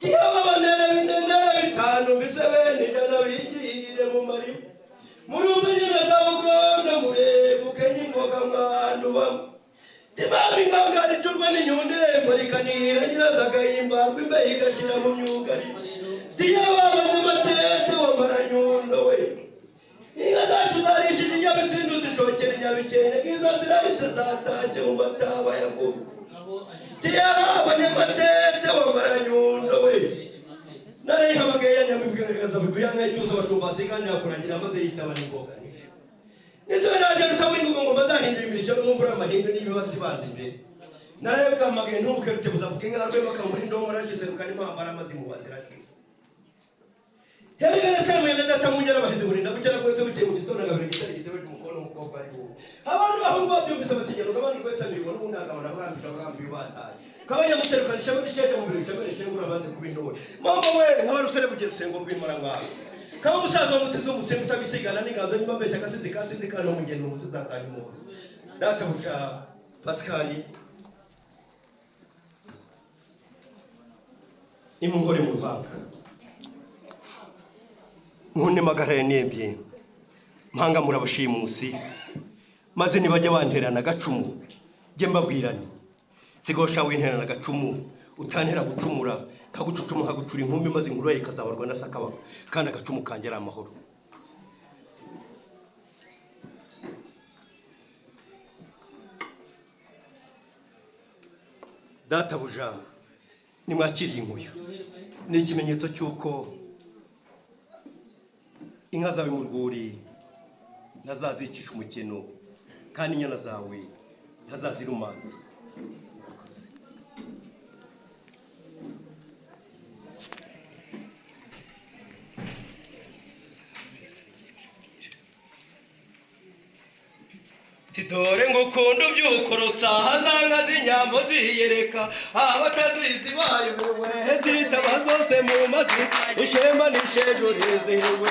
tiyaba banera binenera bitanu bisebene jana bigire mu mari murumenye zabugondo murebuke n'ingoga mwanduba timami ngangari cyurwa n'inyunde murikanira nyirazagayimbarwa imbehe igashira mu myugari tiyaba bazimatete wa maranyundo we inka zacu zarishije inyabisindu zishokera inyabikene ngizo zirahise zataje mu mataba ya gubu tiyaba abanyamatete wa maranyundo we narayihamagaye yanyamibwiriza biguyanga icyusa bashumba siganira kurangira maze yitaba n'ingoga nizo naje rukaburi ngo bazahindura imirishyo n'umvura amahinde n'ibibatsi banze imbere narayihamagaye ntubuke rutebuza bwinga rwe bakamuri ndo murakize rukanimo ambara mazi mu bazirashwe Heri kama ina data mungera bahize burinda bucyara kwese bukiye mu gitondo ngabire gitari gitewe n'umukono umukobwa ari bo abantu bahungu babyumvise batigera kabandi kwese mbibona undagabana barambira barambi bataye kabanya muserukanisha n'isheje mu biro cyangwa n'isheje urabaze kubindore mama we nk'abarusere bugiye rusengo rw'imara ngabo kaba umusaza w'umusizi w'umusengo utabisigana n'inganzo nyuma mbesha akasizi kasindi kandi umugendo umusizi azanye umuzi data buca Pascal imungore mu Rwanda Nkunde magara nembye mpanga murabashimusi maze nibajya banterana gacumu je mbabwirani sigosha winterana gacumu utantera gucumura kagucucuma kagucura inkumbi maze inkuru yikazabarwa na sakaba kandi agacumu kangera amahoro data buja nimwakiriye inkuyo ni ikimenyetso cyuko inka zawe mu rwuri ntazazicisha umukeno kandi inyana zawe ntazazirumanza tidore ngukunda ubyukurutsa hazanga z'inyambo ziyereka abatazizi bayobewe zitaba zose mu mazi ishema n'ishejo rizihiwe